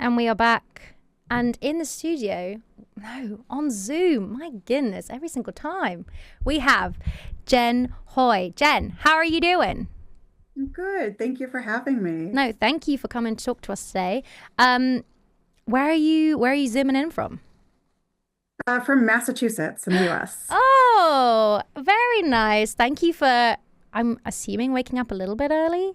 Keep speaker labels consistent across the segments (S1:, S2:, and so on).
S1: And we are back. And in the studio, no, on Zoom, my goodness, every single time, we have Jen Hoye. Jen, how are you doing?
S2: Good. Thank you for having me.
S1: No, thank you for coming to talk to us today. Um, where are you zooming in from?
S2: From Massachusetts in the US.
S1: Oh, very nice. Thank you for, I'm assuming, waking up a little bit early.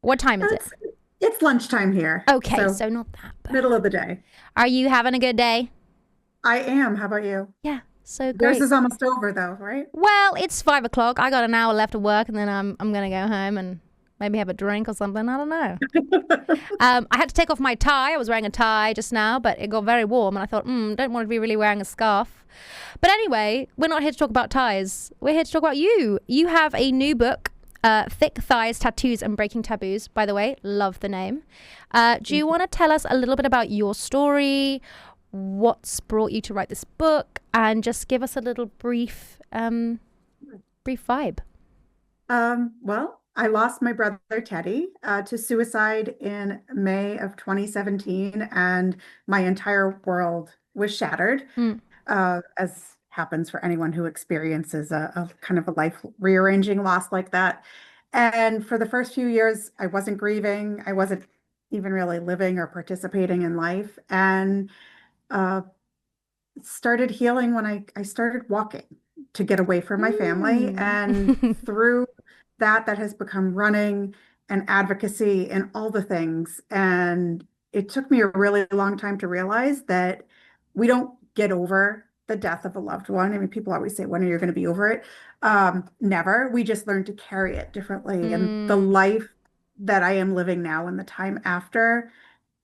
S1: What time is it?
S2: It's it's lunchtime here,
S1: Okay,
S2: so
S1: so not that
S2: middle
S1: bad.
S2: of the day.
S1: Are you having a good day?
S2: I am. How about you?
S1: Yeah, so
S2: Yours
S1: great.
S2: is almost over though, right?
S1: Well, it's 5 o'clock. I got an hour left of work, and then I'm gonna go home and maybe have a drink or something. I don't know. I had to take off my tie. I was wearing a tie just now, but it got very warm, and I thought, don't want to be really wearing a scarf. But anyway, we're not here to talk about ties. We're here to talk about you. You have a new book, Thick Thighs, Tattoos, and Breaking Taboos. By the way, love the name. Do you want to tell us a little bit about your story? What's brought you to write this book, and just give us a little brief vibe.
S2: Well, I lost my brother Teddy to suicide in May of 2017, and my entire world was shattered,
S1: Mm.
S2: as happens for anyone who experiences a kind of a life rearranging loss like that. And for the first few years, I wasn't grieving. I wasn't even really living or participating in life. And uh, started healing when I started walking to get away from my family.
S1: Mm.
S2: And through that, that has become running and advocacy and all the things. And it took me a really long time to realize that we don't get over the death of a loved one. I mean, people always say, when are you going to be over it? Never. We just learn to carry it differently. And the
S1: Mm.
S2: life that I am living now and the time after,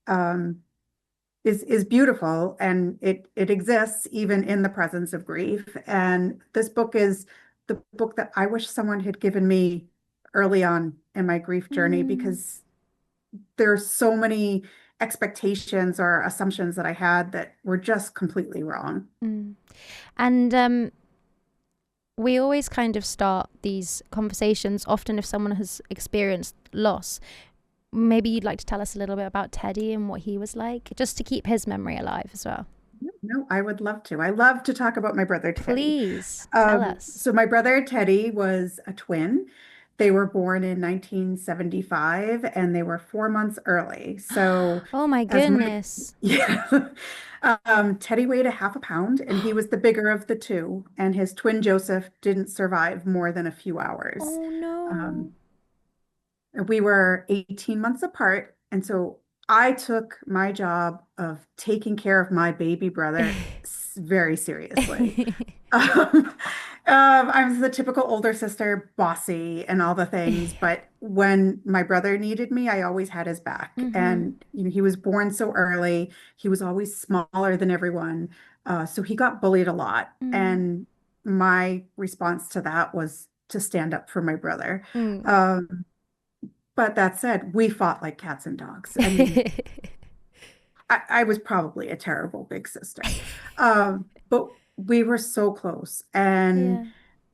S2: um, is beautiful, and it exists even in the presence of grief. And this book is the book that I wish someone had given me early on in my grief journey,
S1: Mm.
S2: because there's so many expectations or assumptions that I had that were just completely wrong.
S1: Mm. And we always kind of start these conversations, often if someone has experienced loss. Maybe you'd like to tell us a little bit about Teddy and what he was like, just to keep his memory alive as well.
S2: No, I would love to. I love to talk about my brother Teddy.
S1: Please tell us.
S2: So my brother Teddy was a twin. They were born in 1975 and they were 4 months early. So
S1: Oh my
S2: as my
S1: goodness.
S2: yeah, Teddy weighed a half a pound and he was the bigger of the two. And his twin Joseph didn't survive more than a few hours.
S1: Oh no.
S2: Um, we were 18 months apart. And so I took my job of taking care of my baby brother very seriously. Um, I was the typical older sister, bossy and all the things, but when my brother needed me, I always had his back.
S1: Mm-hmm.
S2: And he was born so early. He was always smaller than everyone. So he got bullied a lot.
S1: Mm.
S2: And my response to that was to stand up for my brother.
S1: Mm.
S2: Um, but that said, we fought like cats and dogs. I mean, I was probably a terrible big sister. But we were so close. And
S1: Yeah.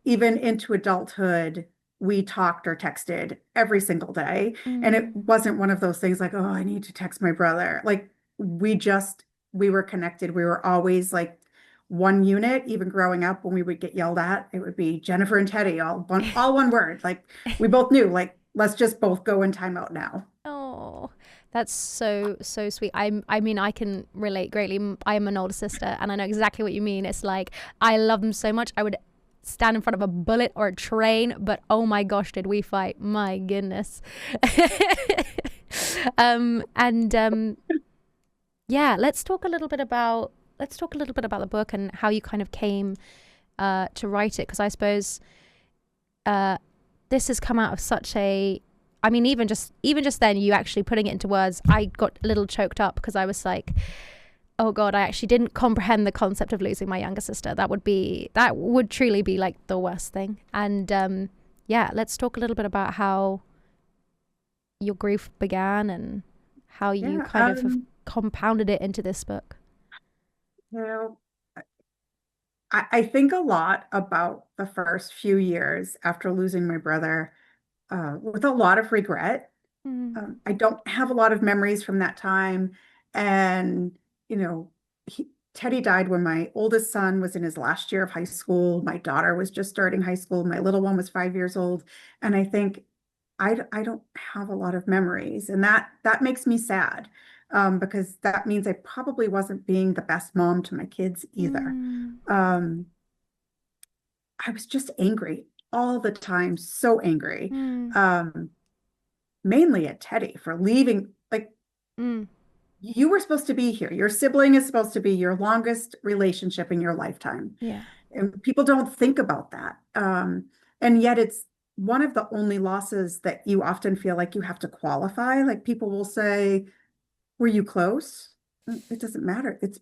S2: even into adulthood, we talked or texted every single day. And it
S1: Mm.
S2: wasn't one of those things like, oh, I need to text my brother. Like we just, we were connected. We were always like one unit. Even growing up, when we would get yelled at, it would be Jennifer and Teddy, all one word. Like we both knew, like, let's just both go in timeout now.
S1: Oh, that's so sweet. I mean, I can relate greatly. I am an older sister, and I know exactly what you mean. It's like I love them so much. I would stand in front of a bullet or a train, but oh my gosh, did we fight? My goodness. And yeah, let's talk a little bit about the book and how you kind of came to write it, because I suppose uh, this has come out of such a, I mean, even just then, you actually putting it into words, I got a little choked up because I was like, oh god, I actually didn't comprehend the concept of losing my younger sister. That would truly be like the worst thing. And yeah, let's talk a little bit about how your grief began and how you
S2: Yeah.
S1: kind of have compounded it into this book.
S2: You know, I think a lot about the first few years after losing my brother, with a lot of regret.
S1: Mm.
S2: I don't have a lot of memories from that time. And, you know, Teddy died when my oldest son was in his last year of high school. My daughter was just starting high school. My little one was 5 years old. And I think I don't have a lot of memories. And that makes me sad, because that means I probably wasn't being the best mom to my kids either.
S1: Mm.
S2: Um, I was just angry all the time, so angry.
S1: Mm.
S2: Um, Mainly at Teddy for leaving. Like,
S1: Mm.
S2: you were supposed to be here. Your sibling is supposed to be your longest relationship in your lifetime.
S1: Yeah.
S2: And people don't think about that. And yet it's one of the only losses that you often feel like you have to qualify. Like, people will say, were you close? It doesn't matter. It's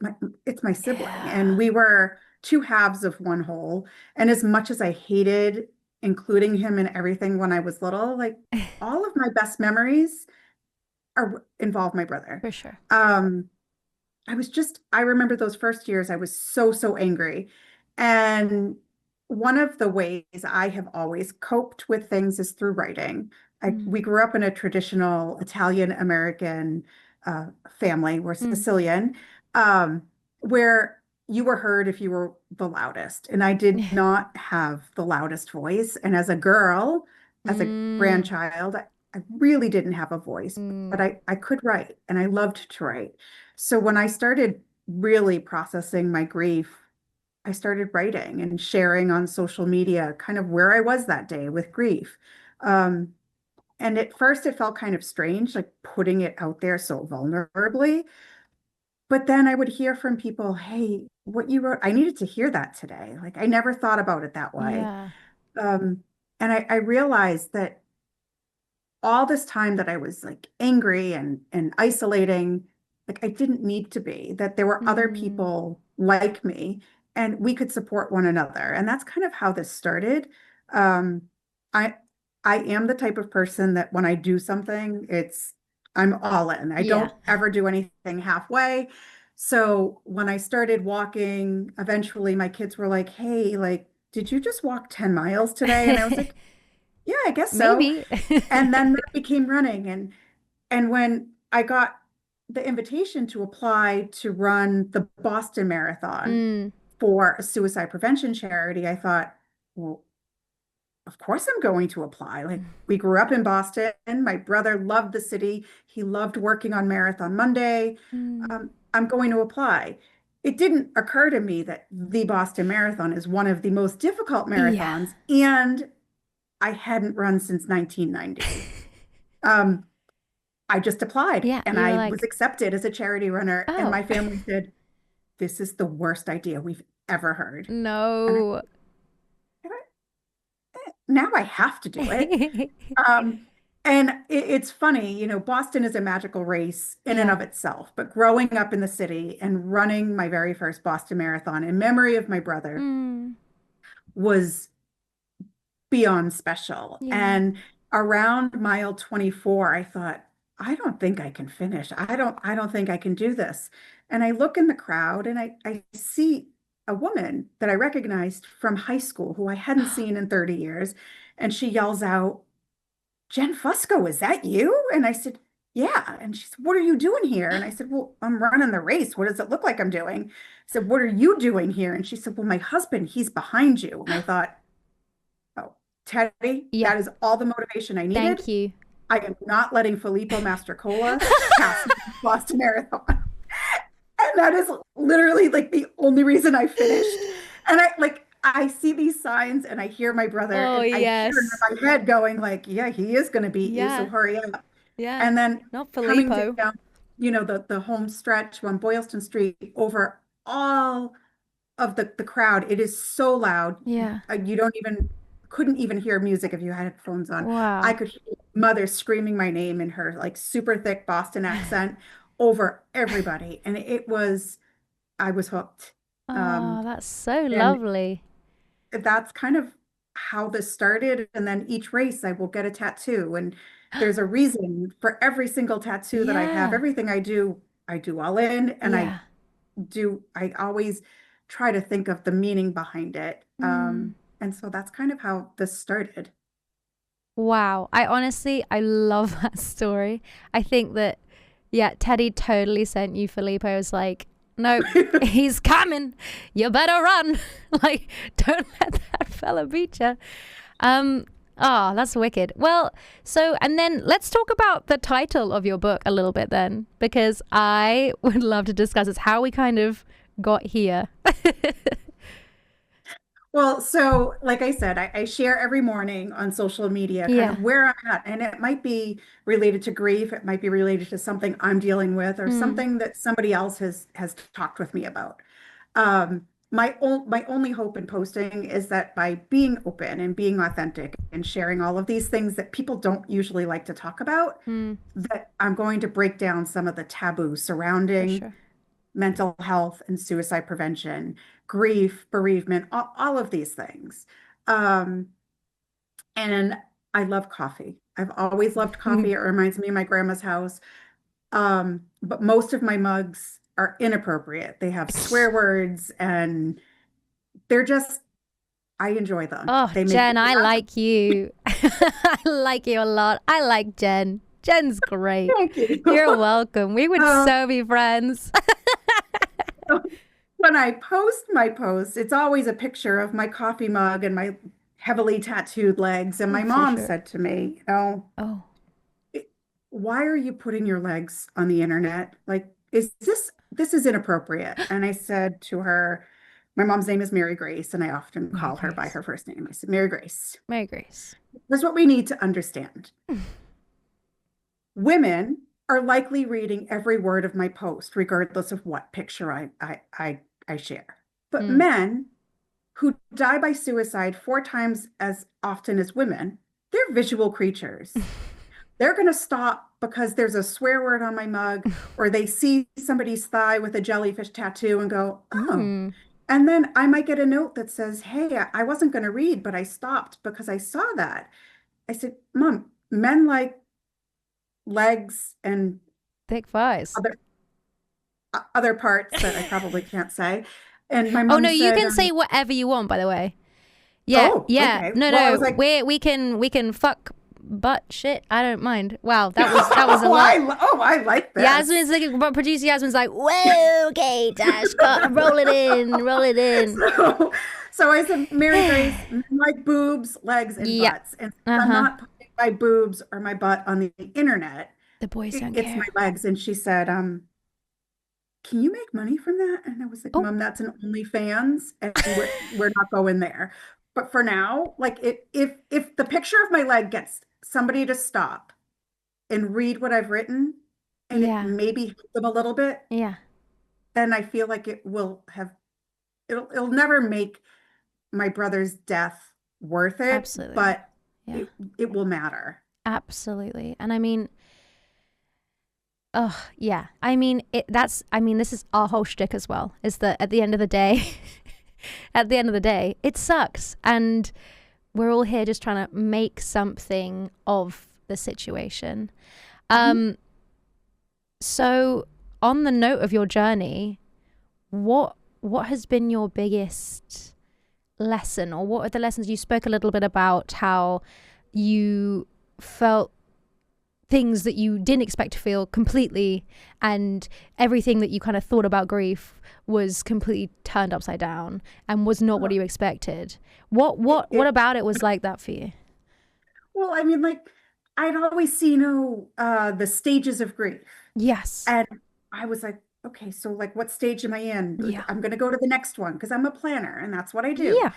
S2: my sibling.
S1: Yeah.
S2: And we were two halves of one whole. And as much as I hated including him in everything when I was little, like, all of my best memories are involve my brother.
S1: For sure.
S2: Um, I remember those first years, I was so, so angry. And one of the ways I have always coped with things is through writing.
S1: Mm.
S2: We grew up in a traditional Italian American uh, family. We're
S1: Mm.
S2: Sicilian, um, where you were heard if you were the loudest. And I did not have the loudest voice. And as a girl, as a
S1: Mm.
S2: grandchild, I really didn't have a voice, but
S1: Mm.
S2: I could write and I loved to write. So when I started really processing my grief, I started writing and sharing on social media kind of where I was that day with grief. Um, and at first it felt kind of strange, like putting it out there so vulnerably. But then I would hear from people, hey, what you wrote, I needed to hear that today. Like, I never thought about it that way.
S1: Yeah.
S2: Um, and I realized that all this time that I was like angry and isolating, like, I didn't need to be, that there were other
S1: Mm.
S2: people like me and we could support one another. And that's kind of how this started. Um, I I am the type of person that when I do something, I'm all in. I
S1: Yeah.
S2: don't ever do anything halfway. So when I started walking, eventually my kids were like, "Hey, like, did you just walk 10 miles today?" And I was like, "Yeah, I guess so."
S1: Maybe.
S2: And then that became running. And when I got the invitation to apply to run the Boston Marathon
S1: Mm.
S2: for a suicide prevention charity, I thought, well, of course I'm going to apply. Like, we grew up in Boston. My brother loved the city. He loved working on Marathon Monday.
S1: Mm.
S2: I'm going to apply. It didn't occur to me that the Boston Marathon is one of the most difficult
S1: Yeah.
S2: marathons, and I hadn't run since 1990. Um, I just applied
S1: Yeah.
S2: and
S1: You were
S2: I was
S1: like,
S2: accepted as a charity runner. And
S1: oh,
S2: my family said, this is the worst idea we've ever heard. And
S1: no.
S2: now I have to do it. Um, and it's funny, Boston is a magical race in and
S1: Yeah.
S2: of itself, but growing up in the city and running my very first Boston Marathon in memory of my brother
S1: Mm.
S2: was beyond special.
S1: Yeah.
S2: And around mile 24, I thought, I don't think I can finish. I don't think I can do this. And I look in the crowd and I see a woman that I recognized from high school who I hadn't seen in 30 years. And she yells out, Jen Fusco, is that you? And I said, yeah. And she said, what are you doing here? And I said, well, I'm running the race. What does it look like I'm doing? I said, what are you doing here? And she said, well, my husband, he's behind you. And I thought, oh, Teddy,
S1: Yeah.
S2: that is all the motivation I needed.
S1: Thank you.
S2: I am not letting Filippo Mastrocola pass me the Boston Marathon. And that is literally like the only reason I finished. And I see these signs and I hear my brother
S1: Oh,
S2: and I hear in
S1: yes.
S2: my head going like, yeah, he is going to beat you, so
S1: Yeah.
S2: hurry up.
S1: Yeah.
S2: And then
S1: Not
S2: coming
S1: Filippo.
S2: down, the home stretch on Boylston Street over all of the crowd. It is so loud.
S1: Yeah.
S2: You don't even couldn't even hear music if you had headphones on. I
S1: Wow.
S2: could hear mother screaming my name in her like super thick Boston accent over everybody. And I was hooked.
S1: Oh,
S2: Um,
S1: that's so
S2: and
S1: lovely.
S2: that's kind of how this started. And then each race I will get a tattoo. And there's a reason for every single tattoo that I have.
S1: Yeah.
S2: Everything I do all in. And
S1: Yeah.
S2: I always try to think of the meaning behind it.
S1: Mm.
S2: And so that's kind of how this started.
S1: Wow. I love that story. I think that Yeah, Teddy totally sent you Filippo. Was like, nope, he's coming. You better run. Like, don't let that fella beat you. Oh, that's wicked. Well, so, and then let's talk about the title of your book a little bit then, because I would love to discuss it's how we kind of got here.
S2: Well, so like I said, I share every morning on social media kind
S1: Yeah.
S2: of where I'm at. And it might be related to grief, it might be related to something I'm dealing with, or
S1: Mm,
S2: something that somebody else has talked with me about. My only hope in posting is that by being open and being authentic and sharing all of these things that people don't usually like to talk about,
S1: mm,
S2: that I'm going to break down some of the taboo
S1: for
S2: surrounding
S1: sure.
S2: mental health and suicide prevention, grief, bereavement, all of these things. Um, and I love coffee. I've always loved coffee. It reminds me of my grandma's house. But most of my mugs are inappropriate. They have swear words and they're just, I enjoy them.
S1: Oh,
S2: They make me
S1: Jen, I
S2: laugh.
S1: like you. I like you a lot. I like Jen. Jen's great.
S2: Thank you.
S1: You're welcome. We would
S2: Um,
S1: so be friends.
S2: when I post my posts, it's always a picture of my coffee mug and my heavily tattooed legs. And
S1: Oh,
S2: my
S1: for
S2: mom
S1: sure.
S2: said to me,
S1: Oh,
S2: why are you putting your legs on the internet? Like, this is inappropriate. And I said to her, my mom's name is Mary Grace, and I often
S1: Mary
S2: call her by
S1: Grace.
S2: her first name. I said, Mary Grace,
S1: Mary Grace.
S2: here's what we need to understand. Women are likely reading every word of my post, regardless of what picture I share. But
S1: Mm.
S2: men who die by suicide 4 times as often as women, they're visual creatures. They're going to stop because there's a swear word on my mug, or they see somebody's thigh with a jellyfish tattoo and go, oh.
S1: Mm.
S2: And then I might get a note that says, hey, I wasn't going to read, but I stopped because I saw that. I said, Mom, men like legs and
S1: Thick thighs.
S2: other parts that I probably can't say. And my
S1: Oh
S2: mom
S1: no, you
S2: said,
S1: can say whatever you want, by the way. Yeah,
S2: oh,
S1: yeah.
S2: okay.
S1: No,
S2: Well, I was
S1: no.
S2: like,
S1: We can fuck butt shit. I don't mind. Wow, that was a
S2: oh,
S1: lot.
S2: I like this.
S1: Yasmin's like, but producer Yasmin's like, whoa, okay, Tash, roll it in, roll it in.
S2: So, so I said, Mary Grace, men like boobs, legs, and
S1: Yeah.
S2: butts. And I'm
S1: Uh-huh.
S2: not putting my boobs or my butt on the internet.
S1: The boys don't
S2: It's my
S1: care.
S2: legs. And she said, can you make money from that? And I was like,
S1: Oh,
S2: Mom, that's an OnlyFans, and we're not going there. But for now, like if the picture of my leg gets somebody to stop and read what I've written, and it
S1: yeah.
S2: maybe help them a little bit,
S1: Yeah.
S2: then I feel like it'll never make my brother's death worth it,
S1: Absolutely.
S2: but
S1: Yeah.
S2: it will matter.
S1: Absolutely. And I mean, oh, yeah. I mean, this is our whole shtick as well, is that at the end of the day, at the end of the day, it sucks. And we're all here just trying to make something of the situation.
S2: Mhm.
S1: So on the note of your journey, what has been your biggest lesson, or what are the lessons? You spoke a little bit about how you felt things that you didn't expect to feel completely, and everything that you kind of thought about grief was completely turned upside down and was not what you expected. What about it was like that for you?
S2: Well, I mean, like I'd always see, the stages of grief.
S1: Yes.
S2: And I was like, okay, so like what stage am I in? Like,
S1: Yeah.
S2: I'm going to go to the next one because I'm a planner and that's what I do.
S1: Yeah.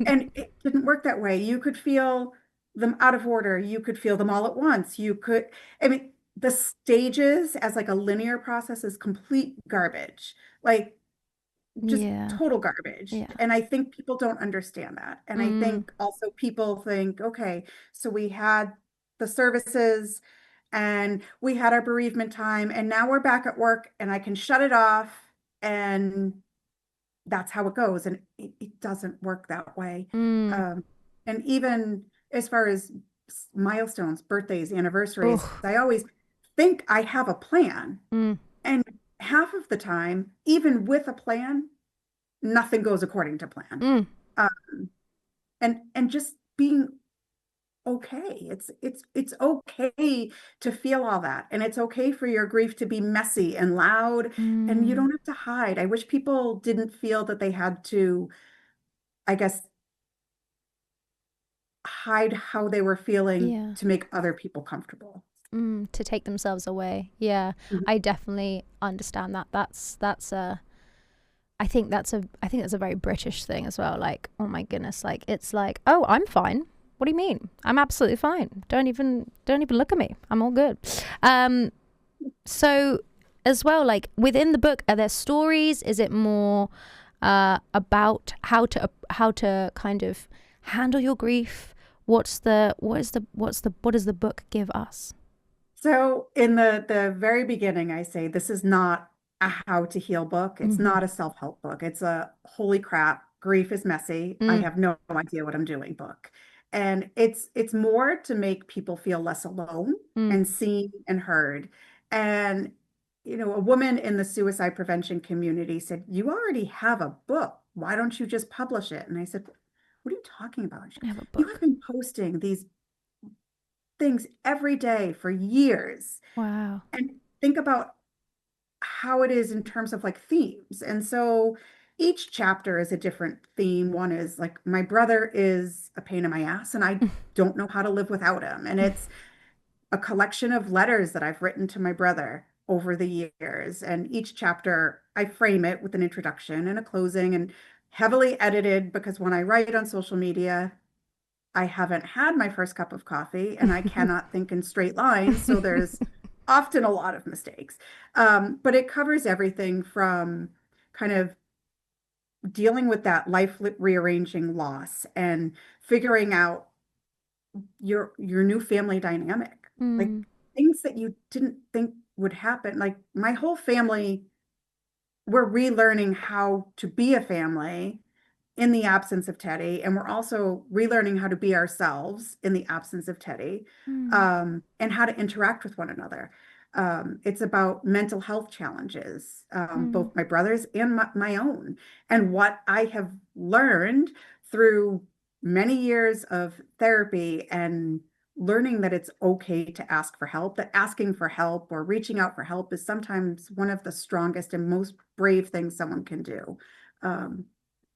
S2: And it didn't work that way. You could feel them out of order. You could feel them all at once. I mean, the stages as like a linear process is complete garbage. Like just
S1: Yeah.
S2: total garbage.
S1: Yeah.
S2: And I think people don't understand that. And I
S1: Mm.
S2: think also people think, okay, so we had the services and we had our bereavement time and now we're back at work and I can shut it off and that's how it goes. And it doesn't work that way.
S1: Mm.
S2: Um, and even as far as milestones, birthdays, anniversaries,
S1: Oh.
S2: I always think I have a plan.
S1: Mm.
S2: And half of the time, even with a plan, nothing goes according to plan.
S1: Mm.
S2: Um, and just being okay. It's okay to feel all that. And it's okay for your grief to be messy and loud, and you
S1: Mm,
S2: don't have to hide. I wish people didn't feel that they had to, I guess, hide how they were feeling
S1: yeah.
S2: to make other people comfortable.
S1: To take themselves away. Yeah,
S2: Mhm.
S1: I definitely understand that. That's a I think that's a very British thing as well. Like, oh my goodness, like it's like, oh, I'm fine. What do you mean? I'm absolutely fine. Don't even look at me. I'm all good. Um, so as well, like within the book, are there stories? Is it more about how to kind of handle your grief? What does the book give us?
S2: So in the very beginning, I say this is not a how to heal book. It's
S1: Mm-hmm.
S2: not a self-help book. It's a holy crap, grief is messy. I
S1: Mm,
S2: have no idea what I'm doing book. And it's more to make people feel less alone
S1: mm,
S2: and seen and heard. And a woman in the suicide prevention community said, "You already have a book. Why don't you just publish it?" And I said, "What are you talking about?" She
S1: I
S2: goes,
S1: have a
S2: "You have
S1: book.
S2: been posting these things every day for years,
S1: Wow.
S2: and think about how it is in terms of like themes." And so each chapter is a different theme. One is like, my brother is a pain in my ass and I don't know how to live without him. And it's a collection of letters that I've written to my brother over the years. And each chapter, I frame it with an introduction and a closing, and heavily edited because when I write on social media, I haven't had my first cup of coffee and I cannot think in straight lines. So there's often a lot of mistakes. But it covers everything from kind of dealing with that life rearranging loss and figuring out your new family dynamic, like
S1: Mm,
S2: things that you didn't think would happen. Like my whole family, we're relearning how to be a family in the absence of Teddy. And we're also relearning how to be ourselves in the absence of Teddy,
S1: mm,
S2: and how to interact with one another. It's about mental health challenges,
S1: mm.
S2: both my brother's and my own, and what I have learned through many years of therapy and learning that it's okay to ask for help, that asking for help or reaching out for help is sometimes one of the strongest and most brave things someone can do. Um,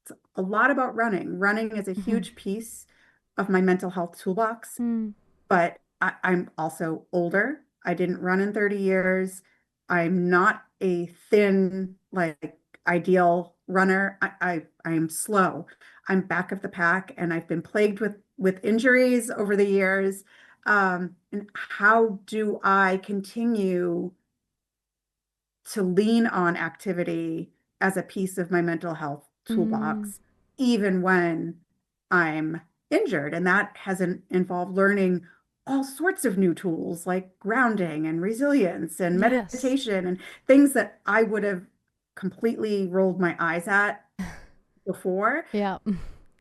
S2: it's a lot about running. Running is a
S1: Mhm.
S2: huge piece of my mental health toolbox,
S1: Mm.
S2: but I'm also older. I didn't run in 30 years. I'm not a thin, like ideal runner. I am slow. I'm back of the pack, and I've been plagued with injuries over the years. And how do I continue to lean on activity as a piece of my mental health
S1: Mm.
S2: toolbox, even when I'm injured? And that hasn't involved learning all sorts of new tools like grounding and resilience and
S1: Yes.
S2: meditation and things that I would have completely rolled my eyes at before.
S1: Yeah.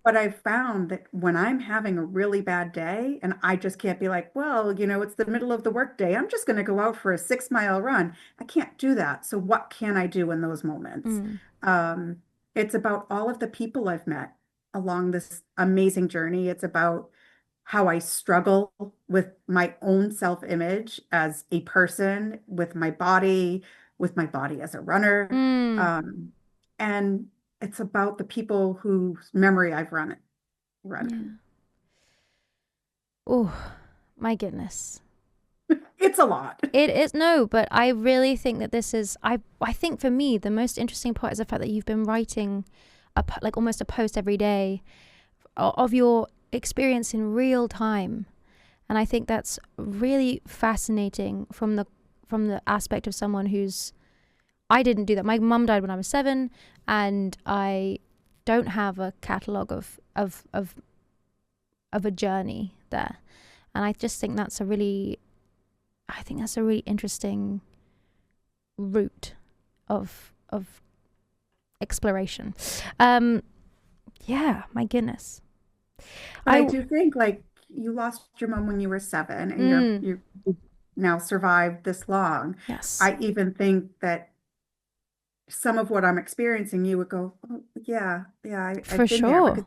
S2: But I've found that when I'm having a really bad day and I just can't be like, well, it's the middle of the workday, I'm just going to go out for a 6 mile run. I can't do that. So what can I do in those moments?
S1: Mm.
S2: Um, it's about all of the people I've met along this amazing journey. It's about how I struggle with my own self-image as a person, with my body as a runner.
S1: Mm.
S2: Um, and it's about the people whose memory I've run in.
S1: Yeah. Oh, my goodness.
S2: It's a lot.
S1: It is no, but I really think that this is I think for me the most interesting part is the fact that you've been writing like almost a post every day of your experience in real time. And I think that's really fascinating from the aspect of someone who's I didn't do that. My mum died when I was 7, and I don't have a catalogue of a journey there. And I just think I think that's a really interesting route of exploration. Um, yeah, my goodness.
S2: But I
S1: I
S2: do think like you lost your mom when you were 7 and
S1: mm,
S2: you now survived this long.
S1: yes,
S2: I even think that some of what I'm experiencing, you would go, oh, yeah,
S1: for
S2: I've been there.
S1: sure.
S2: Because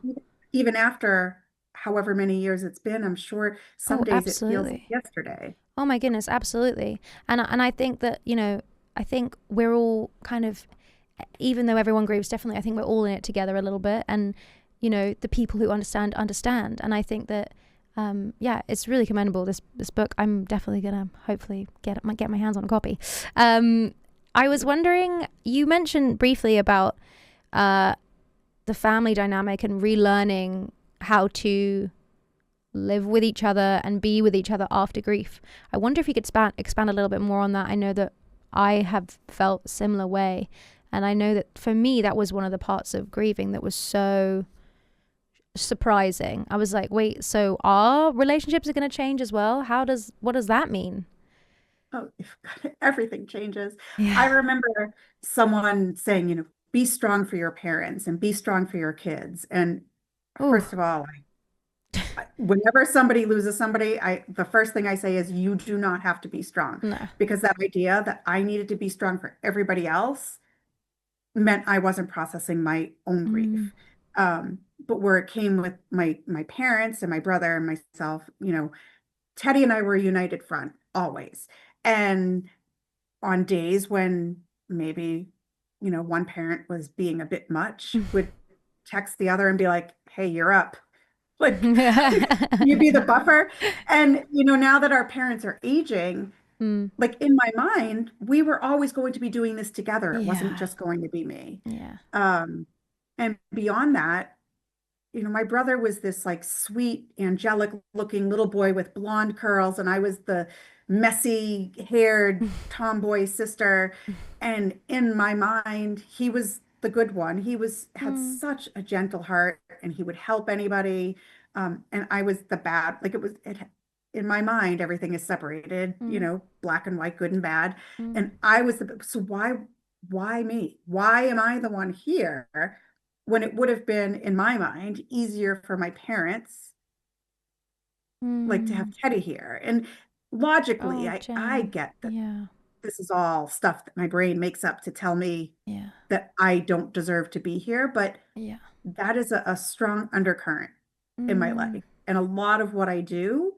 S2: even after however many years it's been. I'm sure some
S1: Oh,
S2: days it feels like
S1: absolutely.
S2: yesterday.
S1: Oh my goodness, absolutely. And I think that, I think we're all kind of, even though everyone grieves differently, I think we're all in it together a little bit. And, the people who understand. And I think that, it's really commendable, this book. I'm definitely gonna hopefully get my hands on a copy. I was wondering, you mentioned briefly about the family dynamic and relearning how to live with each other and be with each other after grief. I wonder if you could expand a little bit more on that. I know that I have felt a similar way, and I know that for me that was one of the parts of grieving that was so surprising. I was like, wait, so our relationships are going to change as well? What does that mean?
S2: Oh, everything changes. I
S1: Yeah.
S2: remember someone saying, be strong for your parents and be strong for your kids. And
S1: Oh,
S2: first of all, whenever somebody loses somebody, the first thing I say is you do not have to be strong,
S1: no.
S2: because that idea that I needed to be strong for everybody else meant I wasn't processing my own
S1: Mm,
S2: grief. But where it came with my parents and my brother and myself, Teddy and I were a united front always. And on days when maybe, one parent was being a bit much, would text the other and be like, hey, you're up. Like, you be the buffer. And, now that our parents are aging,
S1: mm,
S2: like in my mind, we were always going to be doing this together. It wasn't
S1: yeah.
S2: just going to be me.
S1: Yeah.
S2: Um, and beyond that, my brother was this like sweet, angelic looking little boy with blonde curls, and I was the messy haired tomboy sister. And in my mind, he was the good one. Had
S1: Mm,
S2: such a gentle heart, and he would help anybody. And I was the bad, like in my mind, everything is separated,
S1: mm,
S2: black and white, good and bad.
S1: mm,
S2: And I was so why me? Why am I the one here? When it would have been, in my mind, easier for my parents, like to have
S1: mm.
S2: Teddy here. And logically,
S1: Oh,
S2: I
S1: Jen.
S2: get that
S1: Yeah.
S2: this is all stuff that my brain makes up to tell me
S1: Yeah.
S2: that I don't deserve to be here. But
S1: Yeah.
S2: that is a strong undercurrent in my
S1: Mm,
S2: life. And a lot of what I do,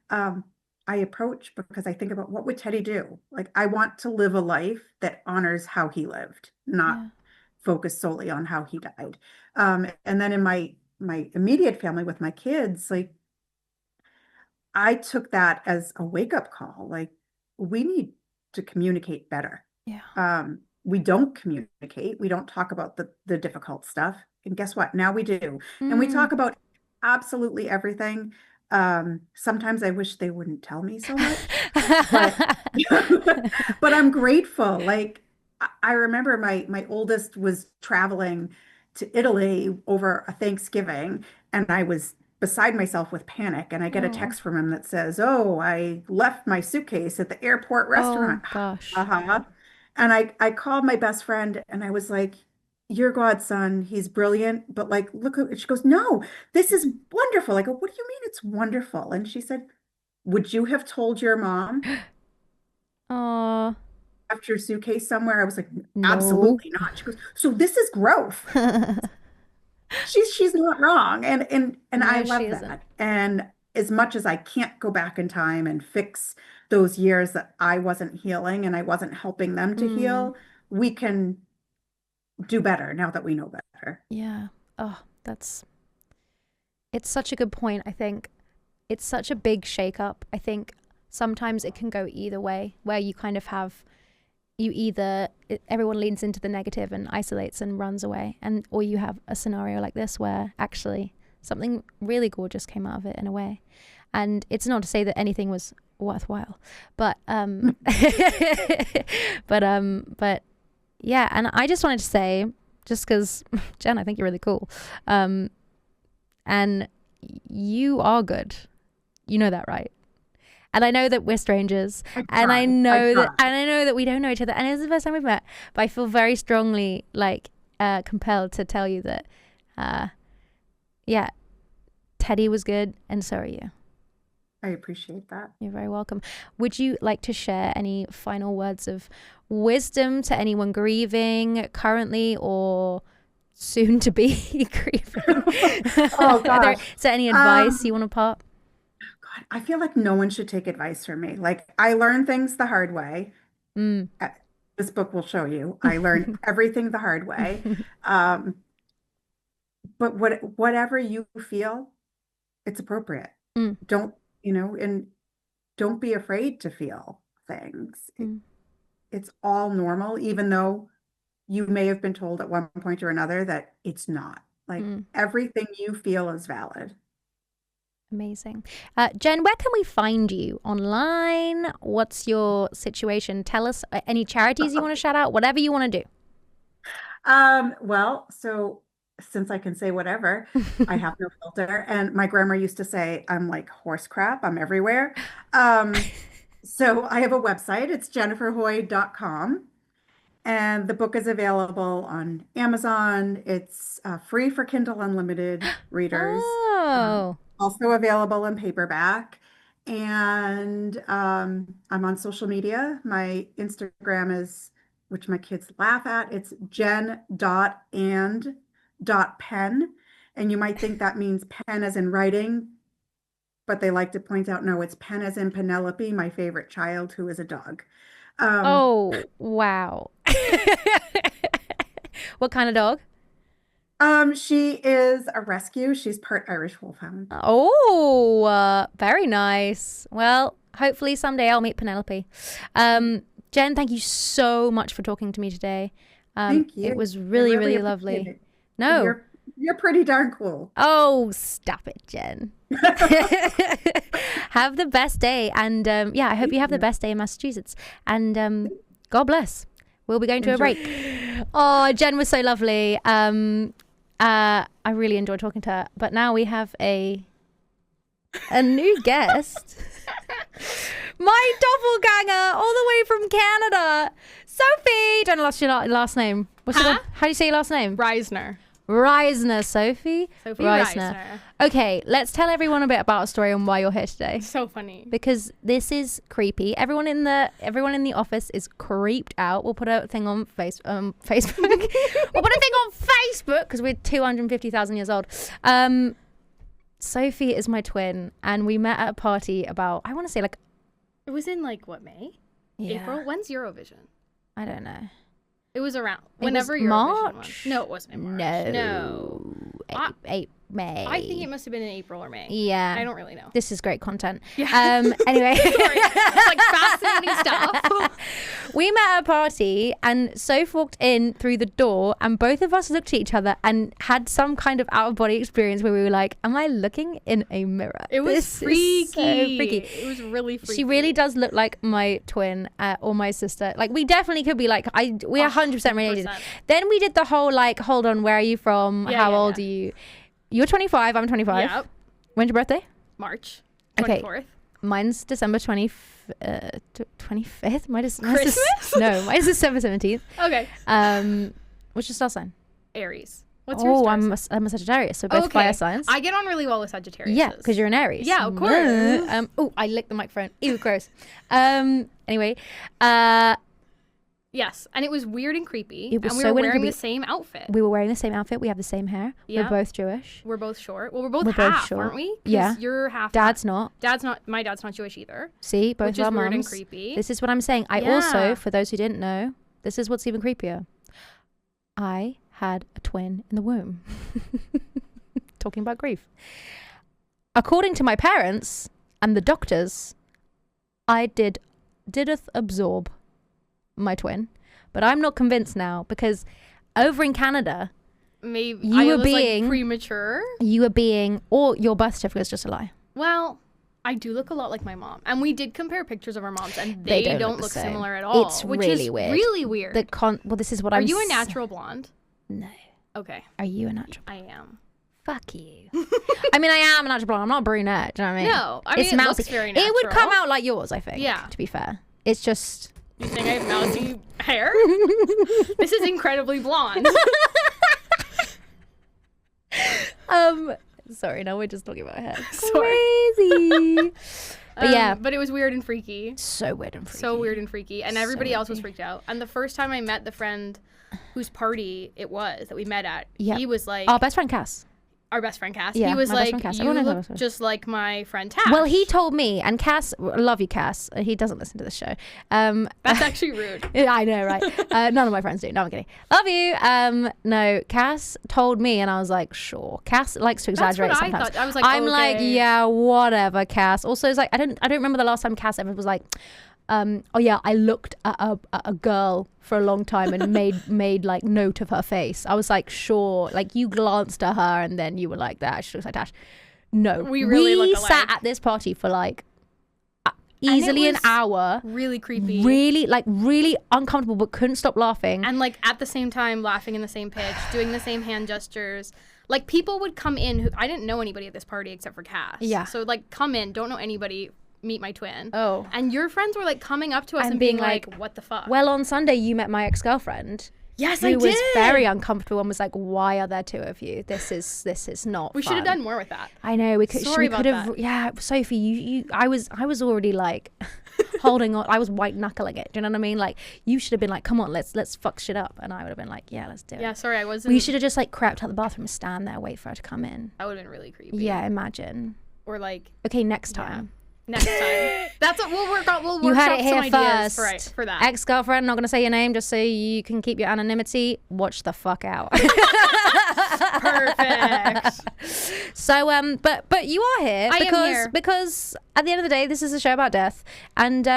S2: um, I approach because I think about what would Teddy do? Like, I want to live a life that honors how he lived, not
S1: yeah.
S2: focus solely on how he died. And then in my immediate family with my kids, like I took that as a wake up call. Like, we need to communicate better.
S1: Yeah.
S2: We don't communicate. We don't talk about the difficult stuff. And guess what? Now we do. And we
S1: Mm.
S2: talk about absolutely everything. Sometimes I wish they wouldn't tell me so much, but but I'm grateful. Like, I remember my oldest was traveling to Italy over a Thanksgiving, and I was beside myself with panic. And I get a
S1: Oh.
S2: text from him that says, "Oh, I left my suitcase at the airport
S1: Oh
S2: restaurant."
S1: gosh.
S2: Uh-huh. And I called my best friend and I was like, "Your godson, he's brilliant, but like, look," she goes, "No, this is wonderful." I go, "What do you mean it's wonderful?" And she said, "Would you have told your mom
S1: Oh
S2: left your suitcase somewhere?" I was like,
S1: no.
S2: "Absolutely not." She goes, "So this is growth." She's not wrong. And I
S1: No, she
S2: love
S1: isn't.
S2: that. And as much as I can't go back in time and fix those years that I wasn't healing and I wasn't helping them to
S1: Mm.
S2: heal, we can do better now that we know better.
S1: Yeah. Oh, it's such a good point. I think it's such a big shake-up. I think sometimes it can go either way, where you kind of have everyone leans into the negative and isolates and runs away, and or you have a scenario like this where actually something really gorgeous came out of it in a way. And it's not to say that anything was worthwhile, but but yeah. And I just wanted to say, just because Jen, I think you're really cool, and you are good. You know that, right? And I know that we're strangers,
S2: I
S1: and
S2: try. I try.
S1: I know that we don't know each other, and it's the first time we've met. But I feel very strongly like compelled to tell you that, yeah, Teddy was good, and so are you.
S2: I appreciate that.
S1: You're very welcome. Would you like to share any final words of wisdom to anyone grieving currently, or soon to be grieving.
S2: Oh gosh.
S1: Is there any advice you want to pop?
S2: God, I feel like no one should take advice from me. Like I learn things the hard way.
S1: Mm.
S2: This book will show you. I learned everything the hard way. Um, but whatever you feel, it's appropriate.
S1: Mm.
S2: Don't, and don't be afraid to feel things. It's all normal, even though you may have been told at one point or another that it's not. Like everything you feel is valid.
S1: Amazing. Jen, where can we find you? Online? What's your situation? Tell us any charities you want to shout out, whatever you want to do.
S2: Well, so since I can say whatever, I have no filter. And my grandma used to say, I'm like horse crap. I'm everywhere. So I have a website. It's jenniferhoye.com. And the book is available on Amazon. It's free for Kindle Unlimited readers.
S1: Oh.
S2: Also available in paperback. And I'm on social media. My Instagram is, which my kids laugh at, it's jen.and.pen. And you might think that means pen as in writing, but they like to point out, no, it's pen as in Penelope, my favorite child, who is a dog.
S1: Oh, wow. What kind of dog?
S2: She is a rescue. She's part Irish Wolfhound.
S1: Oh, very nice. Well, hopefully someday I'll meet Penelope. Jen, thank you so much for talking to me today.
S2: Thank you.
S1: It was really, really lovely.
S2: It.
S1: No.
S2: You're pretty darn cool.
S1: Oh, stop it, Jen. Have the best day. And I hope you have the best day in Massachusetts. And God bless. We'll be going to a break. Oh, Jen was so lovely. I really enjoyed talking to her. But now we have a new guest. My doppelganger, all the way from Canada. Sophie. Don't lost your last name. How do you say your last name?
S3: Reisner.
S1: Sophie
S3: Reisner.
S1: Okay, let's tell everyone a bit about our story and why you're here today.
S3: So funny.
S1: Because this is creepy. Everyone in the office is creeped out. We'll put a thing on Facebook. We'll put a thing on Facebook because we're 250,000 years old. Sophie is my twin, and we met at a party about, I want to say like,
S3: it was in like what, May?
S1: Yeah.
S3: April? When's Eurovision?
S1: I don't know.
S3: It was around
S1: whenever
S3: Eurovision
S1: March?
S3: was. No, it wasn't in March.
S1: No. May.
S3: I think it must have been in April or May.
S1: Yeah.
S3: I don't really know.
S1: This is great content.
S3: Yeah.
S1: Anyway.
S3: Sorry. It's like fascinating stuff.
S1: We met at a party and Soph walked in through the door and both of us looked at each other and had some kind of out of body experience where we were like, am I looking in a mirror?
S3: It was freaky.
S1: So freaky.
S3: It was really freaky.
S1: She really does look like my twin or my sister. Like we definitely could be like, we are 100% related. Then we did the whole like, hold on, where are you from? How old are you? You're 25, I'm 25.
S3: Yep.
S1: When's your birthday?
S3: March 24th.
S1: Okay. Mine's December 25th.
S3: Christmas?
S1: Mine's December 17th.
S3: Okay.
S1: What's your star sign?
S3: Aries. What's your star sign?
S1: I'm a Sagittarius, so both fire signs.
S3: I get on really well with Sagittarius.
S1: Yeah, because you're an Aries.
S3: Yeah, of course.
S1: Oh, I licked the microphone. Ew, gross. Anyway,
S3: yes, and it was weird and creepy.
S1: It was
S3: and we
S1: so
S3: were
S1: weird and
S3: wearing
S1: creepy.
S3: the same outfit.
S1: We were wearing the same outfit. We have the same hair.
S3: Yeah.
S1: We're both Jewish.
S3: We're both short. Well, we're both half,
S1: short.
S3: aren't we? 'Cause
S1: Yeah.
S3: You're half.
S1: Dad's not.
S3: My dad's not Jewish either.
S1: See, both
S3: which
S1: of our
S3: is weird and
S1: mums.
S3: creepy.
S1: This is what I'm saying. I also, for those who didn't know, this is what's even creepier. I had a twin in the womb. Talking about grief. According to my parents and the doctors, I didth absorb my twin, but I'm not convinced now because over in Canada,
S3: maybe
S1: you were
S3: was
S1: being
S3: like premature.
S1: You were being, or your birth certificate is just a lie.
S3: Well, I do look a lot like my mom, and we did compare pictures of our moms, and they don't look similar at all.
S1: It's
S3: which
S1: really
S3: is
S1: weird.
S3: Really weird.
S1: Well, this is what
S3: Are you a natural blonde?
S1: No.
S3: Okay.
S1: Are you a natural?
S3: I am.
S1: Fuck you. I mean, I am a natural blonde. I'm not a brunette. Do you know what I mean?
S3: No, I mean, it looks very natural.
S1: It would come out like yours, I think.
S3: Yeah.
S1: To be fair, it's just.
S3: You think I have mousy hair? This is incredibly blonde.
S1: Sorry, now we're just talking about hair.
S3: Sorry.
S1: Crazy. But yeah.
S3: But it was weird and freaky.
S1: So weird and freaky.
S3: So weird and freaky. And everybody else was freaked out. And the first time I met the friend whose party it was that we met at,
S1: Yeah.
S3: he was like,
S1: Our best friend Cass.
S3: our best friend Cass.
S1: Yeah,
S3: He was
S1: my best
S3: like,
S1: friend Cass.
S3: you
S1: Everyone knows my
S3: look
S1: best friend.
S3: just like my friend Tash.
S1: Well, he told me, and Cass, I love you, Cass. He doesn't listen to the show.
S3: That's actually rude.
S1: I know, right? None of my friends do. No, I'm kidding. Love you. No, Cass told me, and I was like, sure. Cass likes to exaggerate
S3: That's what
S1: sometimes.
S3: I thought. I was like,
S1: I'm
S3: okay.
S1: like, yeah, whatever, Cass. Also, it's like I don't remember the last time Cass ever was like, oh yeah, I looked at a girl for a long time and made like note of her face. I was like, sure. Like you glanced at her and then you were like, that she looks like Tash. No,
S3: We really look
S1: sat
S3: alike.
S1: at this party for like easily an
S3: was
S1: hour.
S3: Really creepy.
S1: Really uncomfortable, but couldn't stop laughing.
S3: And like at the same time laughing in the same pitch, doing the same hand gestures. Like people would come in who I didn't know anybody at this party except for Cass.
S1: Yeah.
S3: So like come in, don't know anybody, meet my twin.
S1: Oh.
S3: And your friends were like coming up to us
S1: And
S3: and
S1: being
S3: being like,
S1: like,
S3: what the fuck?
S1: Well, on Sunday you met my ex-girlfriend.
S3: Yes,
S1: who
S3: I did.
S1: was very uncomfortable and was like, why are there two of you? This is not
S3: We should have
S1: fun.
S3: done more with that.
S1: I know we could.
S3: Sorry
S1: we
S3: about
S1: could have.
S3: that.
S1: Yeah, Sophie, you. I was already like holding on. I was white knuckling it. Do you know what I mean? Like you should have been like, come on, let's fuck shit up, and I would have been like, yeah, let's do it.
S3: Yeah, sorry, I wasn't.
S1: We should have just like crept out the bathroom, and stand there, wait for her to come in.
S3: That would have been really creepy.
S1: Yeah, imagine.
S3: Or like
S1: Okay, next time.
S3: next time. That's what we'll work on. We'll
S1: You
S3: workshop
S1: heard it here
S3: some ideas
S1: first.
S3: for that.
S1: Ex-girlfriend, not gonna say your name, just so you can keep your anonymity. Watch the fuck out.
S3: Perfect.
S1: So, but you are here
S3: I am
S1: because
S3: here.
S1: because at the end of the day, this is a show about death, and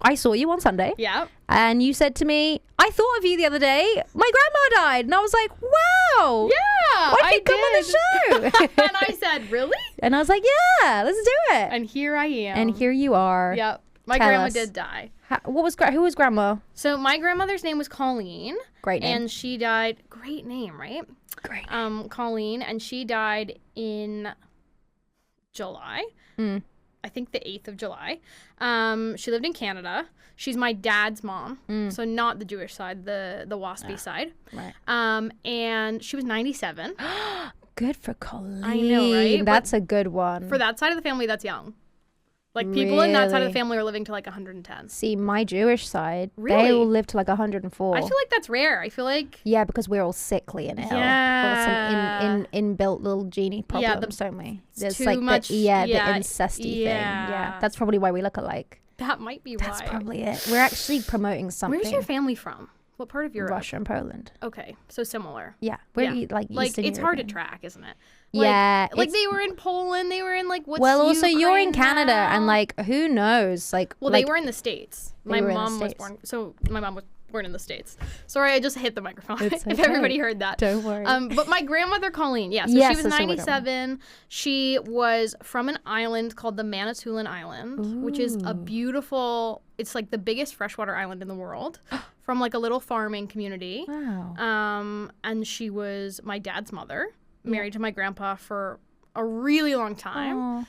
S1: I saw you on Sunday,
S3: Yeah.
S1: and you said to me, "I thought of you the other day. My grandma died," and I was like, "Wow,
S3: Yeah.
S1: why
S3: I
S1: don't you come on the show?"
S3: And I said, really?
S1: And I was like, "Yeah, let's do it."
S3: And here I am.
S1: And here you are.
S3: Yep. My
S1: Tell
S3: grandma
S1: us.
S3: did die.
S1: Who was grandma?
S3: So my grandmother's name was Colleen.
S1: Great name.
S3: And she died. Great name, right?
S1: Great.
S3: Colleen, and she died in July. I think the 8th of July. She lived in Canada. She's my dad's mom, so not the Jewish side, the waspy side.
S1: Right.
S3: And she was 97.
S1: Good for Colleen.
S3: I know, right?
S1: That's a good one.
S3: For that side of the family, that's young. Like people in that side of
S1: Really?
S3: the family are living to like 110.
S1: See, my Jewish side,
S3: Really?
S1: they all live to like 104.
S3: I feel like that's rare. I feel like
S1: Yeah, because we're all sickly and ill.
S3: Yeah.
S1: We've got some inbuilt little genie problems, don't we? There's
S3: too
S1: like
S3: much-
S1: the
S3: yeah,
S1: incesty thing.
S3: yeah.
S1: Yeah, that's probably why we look alike.
S3: that might be
S1: That's
S3: why.
S1: probably it. We're actually promoting something.
S3: Where's your family from? What part of Europe?
S1: Russia and Poland.
S3: Okay, so similar.
S1: Yeah, we're
S3: Yeah.
S1: like Eastern
S3: it's hard to
S1: European.
S3: track, isn't it?
S1: Yeah,
S3: like
S1: it's-
S3: they were in Poland. They were in like what's
S1: Well, also you're in
S3: Ukraine
S1: Canada, and
S3: now?
S1: like who knows? Like,
S3: well,
S1: like,
S3: they were in the States.
S1: They
S3: My
S1: were in the
S3: mom was
S1: States.
S3: born. So my mom was born in the States. Sorry, I just hit the microphone.
S1: It's
S3: If
S1: okay.
S3: everybody heard that.
S1: Don't worry.
S3: But my grandmother Colleen, yeah. So
S1: Yes,
S3: she was
S1: that's what we're
S3: 97. She was from an island called the Manitoulin Island, which is a beautiful. It's like the biggest freshwater island in the world, from like a little farming community.
S1: Wow.
S3: And she was my dad's mother, married to my grandpa for a really long time.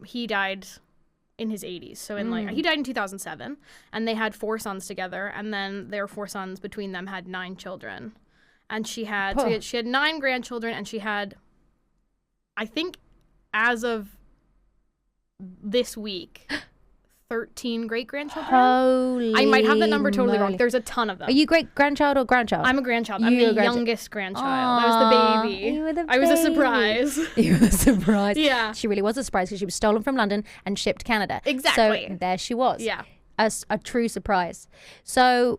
S3: He died in his 80s. So he died in 2007, and they had 4 sons together, and then their 4 sons between them had 9 children. And she had she had 9 grandchildren, and she had, I think as of this week, 13 great-grandchildren.
S1: Holy
S3: I might have that number totally wrong.
S1: moly.
S3: There's a ton of them.
S1: Are you great grandchild or grandchild?
S3: I'm a grandchild. I'm
S1: You're a
S3: the
S1: grandchild.
S3: youngest grandchild.
S1: Aw,
S3: I was the baby.
S1: you were the
S3: I was a
S1: baby.
S3: surprise.
S1: You were a surprise.
S3: Yeah.
S1: She really was a surprise because she was stolen from London and shipped to Canada.
S3: Exactly.
S1: So there she was.
S3: Yeah.
S1: A true surprise. So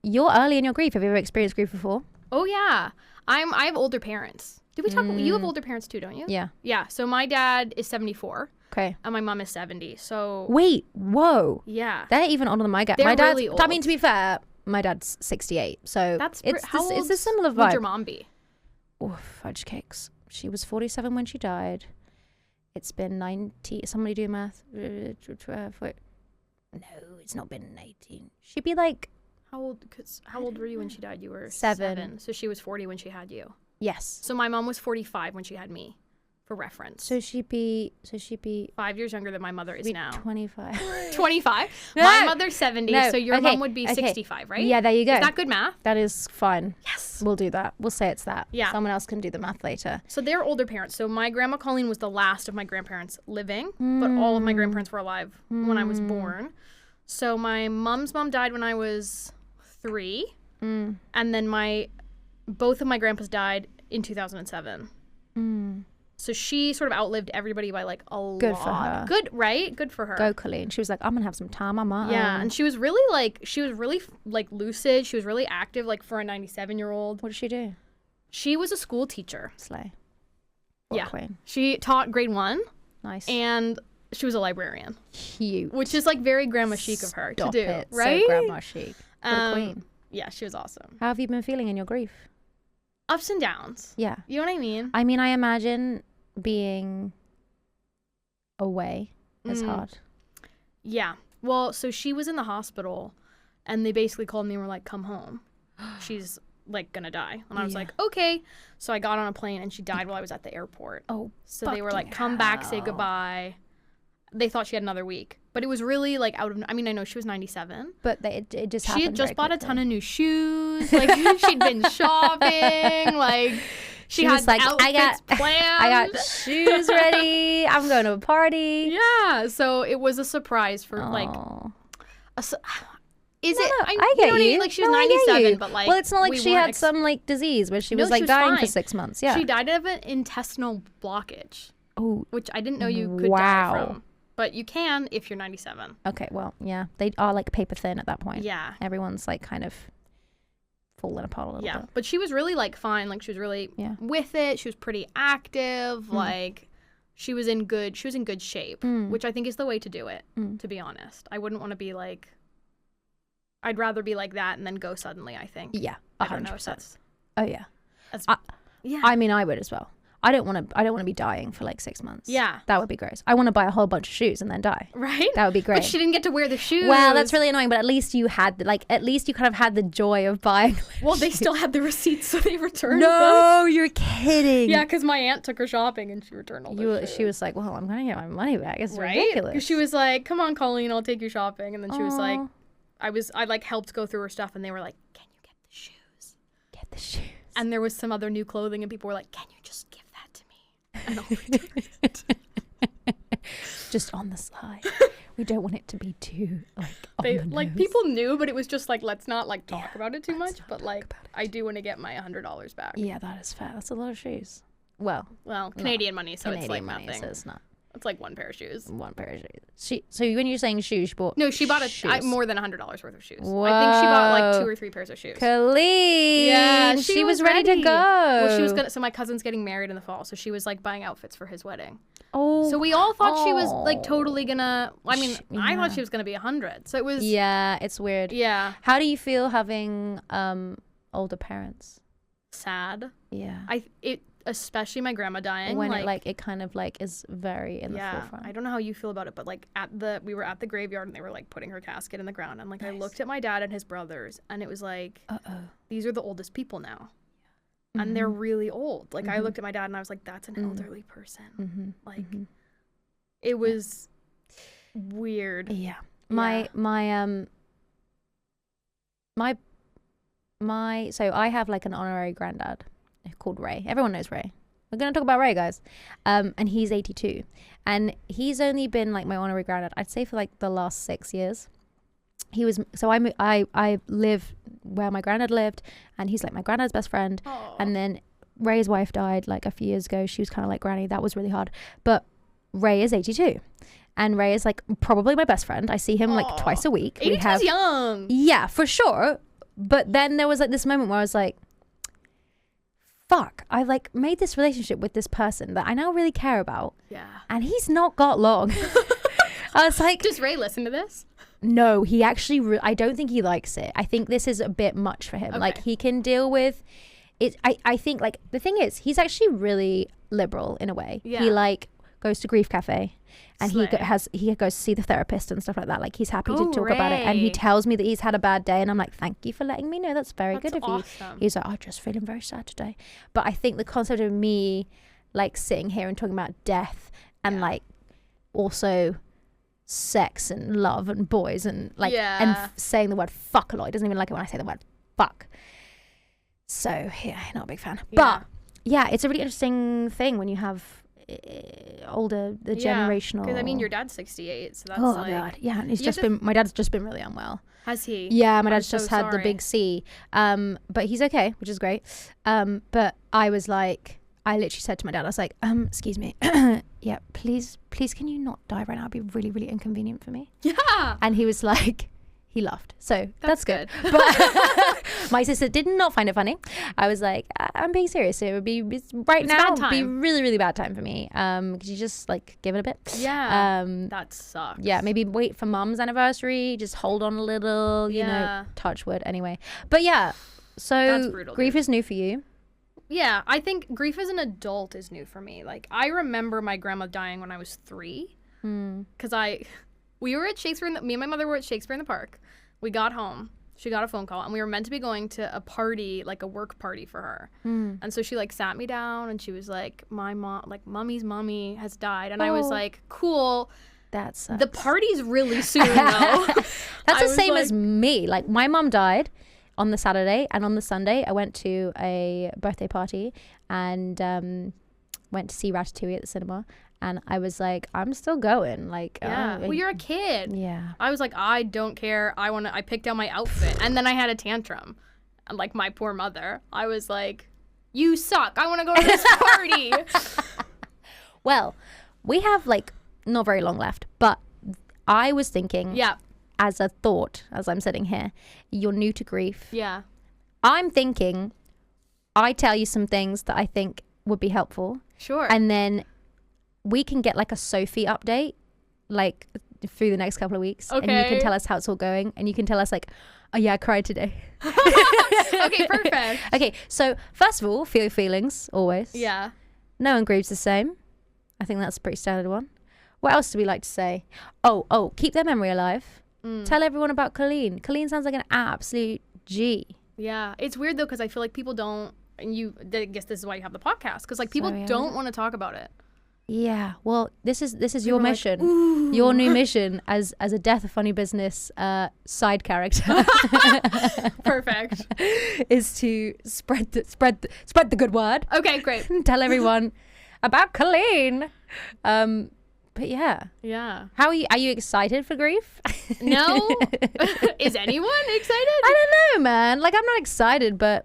S1: you're early in your grief. Have you ever experienced grief before?
S3: Oh yeah. I have older parents. Did we talk? You have older parents too, don't you?
S1: Yeah.
S3: Yeah. So my dad is 74
S1: Okay.
S3: and my mom is 70. So
S1: Wait. Whoa.
S3: yeah.
S1: They're even older than my dad.
S3: They're
S1: My dad's.
S3: really
S1: I mean,
S3: old.
S1: to be fair, my dad's 68. So
S3: That's
S1: it's
S3: how
S1: it's
S3: old
S1: a similar
S3: would
S1: vibe.
S3: your mom be?
S1: Oh, fudge cakes. She was 47 when she died. It's been 90. Somebody do math. No, it's not been 18. She'd be like,
S3: How old were you when she died? You were
S1: 7.
S3: So she was 40 when she had you.
S1: yes.
S3: So my mom was 45 when she had me, for reference.
S1: So she'd be
S3: 5 years younger than my mother is now.
S1: 25.
S3: 25.
S1: No.
S3: My mother's 70.
S1: No.
S3: So your
S1: Okay,
S3: mom would be
S1: okay.
S3: 65, right?
S1: Yeah, there you go.
S3: Is that good math?
S1: That is fine.
S3: Yes.
S1: We'll do that. We'll say it's that.
S3: Yeah.
S1: Someone else can do the math later.
S3: So they're older parents. So my grandma Colleen was the last of my grandparents living, but all of my grandparents were alive when I was born. So my mom's mom died when I was 3. And then both of my grandpas died in 2007. So she sort of outlived everybody by like a lot.
S1: Good for her.
S3: Good, right? Good for her.
S1: Go, Colleen. She was like, I'm gonna have some time on my own.
S3: Yeah, and she was really lucid. She was really active, like for a 97-year-old.
S1: What did she do?
S3: She was a school teacher.
S1: Slay. What a queen.
S3: She taught grade 1.
S1: Nice.
S3: And she was a librarian.
S1: Cute.
S3: Which is like very grandma chic of her to do,
S1: it.
S3: right?
S1: So grandma chic. What a queen.
S3: Yeah, she was awesome.
S1: How have you been feeling in your grief?
S3: Ups and downs.
S1: Yeah.
S3: You know what I mean?
S1: I mean, I imagine being away is hard.
S3: Yeah. Well, so she was in the hospital and they basically called me and were like, come home. She's like gonna die. And I was like, okay. So I got on a plane and she died while I was at the airport.
S1: Oh,
S3: so they were like, come back, say goodbye. They thought she had another week. But it was really like I mean, I know she was 97.
S1: But it just happened.
S3: She had just bought a ton of new shoes. Like she'd been shopping. Like she had
S1: was like,
S3: outfits planned.
S1: I got shoes ready. I'm going to a party.
S3: Yeah. So it was a surprise for like. Is it?
S1: I get
S3: you. Know
S1: you.
S3: Like she was 97, but like.
S1: Well, it's not like she had some like disease where she was like dying for 6 months. Yeah.
S3: She died of an intestinal blockage.
S1: Oh.
S3: Which I didn't know you could die from. But you can if you're 97.
S1: Okay, well, yeah. They are like paper thin at that point.
S3: Yeah.
S1: Everyone's like kind of falling apart a little bit.
S3: Yeah, but she was really like fine. Like she was really with it. She was pretty active. Like she was in good shape, which I think is the way to do it, to be honest. I wouldn't want to be like, I'd rather be like that and then go suddenly, I think.
S1: Yeah, 100%.
S3: I don't know if that's...
S1: Oh, yeah.
S3: Yeah.
S1: I mean, I would as well. I don't want to be dying for like 6 months.
S3: Yeah.
S1: That would be gross. I want to buy a whole bunch of shoes and then die.
S3: Right?
S1: That would be great.
S3: But she didn't get to wear the shoes.
S1: Well, that's really annoying, but at least you had, at least you kind of had the joy of buying.
S3: Well, they still had the receipts, so they returned
S1: No,
S3: them.
S1: You're kidding.
S3: Yeah, because my aunt took her shopping and she returned all the shoes.
S1: She was like, well, I'm going to get my money back. It's ridiculous.
S3: She was like, come on, Colleen, I'll take you shopping. And then she was like, I like helped go through her stuff and they were like, can you get the shoes?
S1: Get the shoes.
S3: And there was some other new clothing and people were like, can you just give that to me? And I'll return it.
S1: Just on the side. We don't want it to be too
S3: like people knew, but it was just like, let's not like talk about it too much. But like I do want to get my $100 back.
S1: Yeah, that is fair. That's a lot of shoes. Well,
S3: Canadian money, so
S1: Canadian
S3: it's like
S1: money,
S3: nothing.
S1: So it's not.
S3: It's like one pair of shoes.
S1: One pair of shoes. So when you're saying shoes, she bought
S3: more than $100 worth of shoes.
S1: Whoa.
S3: I think she bought like 2 or 3 pairs of shoes.
S1: Colleen.
S3: Yeah,
S1: she was ready to go.
S3: Well, she was gonna. So my cousin's getting married in the fall, so she was like buying outfits for his wedding. Oh. So we all thought she was like totally gonna. I mean, I thought she was gonna be 100. So it was.
S1: Yeah, it's weird.
S3: Yeah.
S1: How do you feel having older parents?
S3: Sad.
S1: Yeah.
S3: Especially my grandma dying.
S1: When it kind of like is very in the forefront.
S3: I don't know how you feel about it, but like we were at the graveyard and they were like putting her casket in the ground. And like I looked at my dad and his brothers and it was like, these are the oldest people now. Mm-hmm. And they're really old. Like I looked at my dad and I was like, that's an elderly person. Like it was weird.
S1: Yeah. My so I have like an honorary granddad called Ray. Everyone knows Ray. We're going to talk about Ray, guys. And he's 82. And he's only been like my honorary granddad, I'd say, for like the last 6 years. He was, so I live where my granddad lived, and he's like my granddad's best friend. Aww. And then Ray's wife died like a few years ago. She was kind of like granny. That was really hard. But Ray is 82. And Ray is like probably my best friend. I see him like twice a week.
S3: 82's young.
S1: Yeah, for sure. But then there was like this moment where I was like, fuck, I like made this relationship with this person that I now really care about. Yeah. And he's not got long. I was like,
S3: does Ray listen to this?
S1: No, he actually, I don't think he likes it. I think this is a bit much for him. Okay. Like he can deal with it. I think like the thing is, he's actually really liberal in a way. Yeah. He like goes to Grief Cafe and he goes to see the therapist and stuff like that. Like he's happy to talk about it, and he tells me that he's had a bad day, and I'm like, thank you for letting me know. That's very good of you. He's like, I'm just feeling very sad today. But I think the concept of me like sitting here and talking about death and like also sex and love and boys and like and saying the word fuck a lot. He doesn't even like it when I say the word fuck. So yeah, not a big fan. But yeah, it's a really interesting thing when you have older, the generational.
S3: Because I mean, your dad's 68, so that's
S1: Oh
S3: like.
S1: God, yeah, and my dad's just been really unwell.
S3: Has he?
S1: Yeah, my dad's
S3: so
S1: just had the big C. But he's okay, which is great. But I was like, I literally said to my dad, I was like, excuse me, yeah, please, can you not die right now? It'd be really, really inconvenient for me.
S3: Yeah.
S1: And he was like, he laughed. So that's good.
S3: good.
S1: But my sister did not find it funny. I was like, I'm being serious. It would be right now. It'd be really, really bad time for me. Could you just like give it a bit?
S3: Yeah. That sucks.
S1: Yeah. Maybe wait for Mum's anniversary. Just hold on a little. You know, touch wood. Anyway. But yeah. So
S3: that's brutal,
S1: grief is new for you.
S3: Yeah, I think grief as an adult is new for me. Like, I remember my grandma dying when I was 3. Because we were at Shakespeare, me and my mother were at Shakespeare in the Park. We got home. She got a phone call, and we were meant to be going to a party, like a work party for her. And so she, like, sat me down, and she was like, my mom, like, Mummy's mommy has died. And I was like, cool.
S1: That sucks.
S3: The party's really soon, though.
S1: That's the same as me. Like, my mom died on the Saturday, and on the Sunday I went to a birthday party and went to see Ratatouille at the cinema, and I was like, I'm still going. Like,
S3: well, you're a kid.
S1: Yeah.
S3: I was like, I don't care. I picked out my outfit, and then I had a tantrum. And like my poor mother, I was like, you suck. I want to go to this party.
S1: Well, we have like not very long left, but I was thinking, as a thought, as I'm sitting here, you're new to grief.
S3: Yeah.
S1: I'm thinking I tell you some things that I think would be helpful.
S3: Sure.
S1: And then we can get like a Sophie update, like through the next couple of weeks.
S3: Okay.
S1: And you can tell us how it's all going. And you can tell us like, oh yeah, I cried today.
S3: Okay, perfect.
S1: Okay, so first of all, feel your feelings, always.
S3: Yeah.
S1: No one grieves the same. I think that's a pretty standard one. What else do we like to say? Oh, keep their memory alive. Tell everyone about Colleen. Colleen sounds like an absolute G.
S3: Yeah. It's weird though, because I feel like people don't, and I guess this is why you have the podcast, because like people don't want to talk about it.
S1: Yeah, well, this is your mission, your new mission as a Death of Funny Business side character.
S3: Perfect.
S1: Is to spread the good word.
S3: Okay, great.
S1: Tell everyone about Colleen. But yeah. How are you? Are you excited for grief?
S3: No. Is anyone excited?
S1: I don't know, man. Like, I'm not excited, but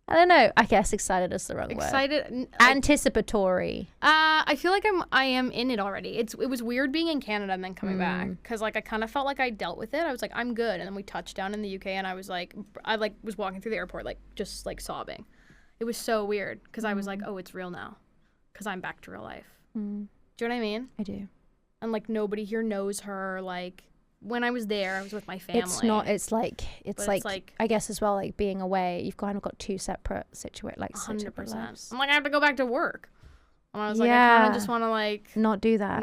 S1: I don't know. I guess excited is the wrong word.
S3: Excited.
S1: Anticipatory.
S3: I feel like I am in it already. It was weird being in Canada and then coming back, because like I kind of felt like I dealt with it. I was like, I'm good, and then we touched down in the UK, and I was was walking through the airport like just like sobbing. It was so weird because I was like, oh, it's real now, because I'm back to real life. Do you know what I mean?
S1: I do.
S3: And like nobody here knows her. Like when I was there, I was with my family.
S1: It's like I guess as well, like being away, you've kind of got two separate situations, like
S3: 100%. I'm like, I have to go back to work. And I was like, I kind of just want to like
S1: not do that.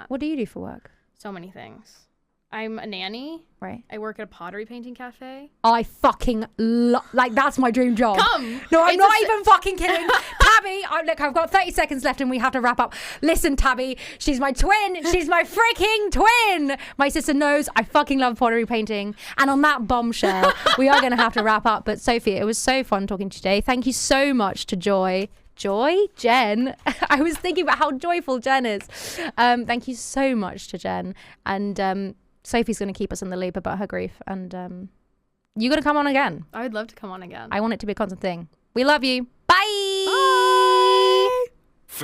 S1: What do you do for work?
S3: So many things. I'm a nanny.
S1: Right.
S3: I work at a pottery painting cafe.
S1: I fucking like that's my dream job.
S3: Come.
S1: No, I'm not even fucking kidding. Tabby, look, I've got 30 seconds left and we have to wrap up. Listen, Tabby, she's my twin. She's my freaking twin. My sister knows I fucking love pottery painting. And on that bombshell, we are going to have to wrap up. But Sophie, it was so fun talking to you today. Thank you so much to Jen. I was thinking about how joyful Jen is. Thank you so much to Jen. And Sophie's going to keep us in the loop about her grief. And you're going to come on again.
S3: I would love to come on again.
S1: I want it to be a constant thing. We love you. Bye.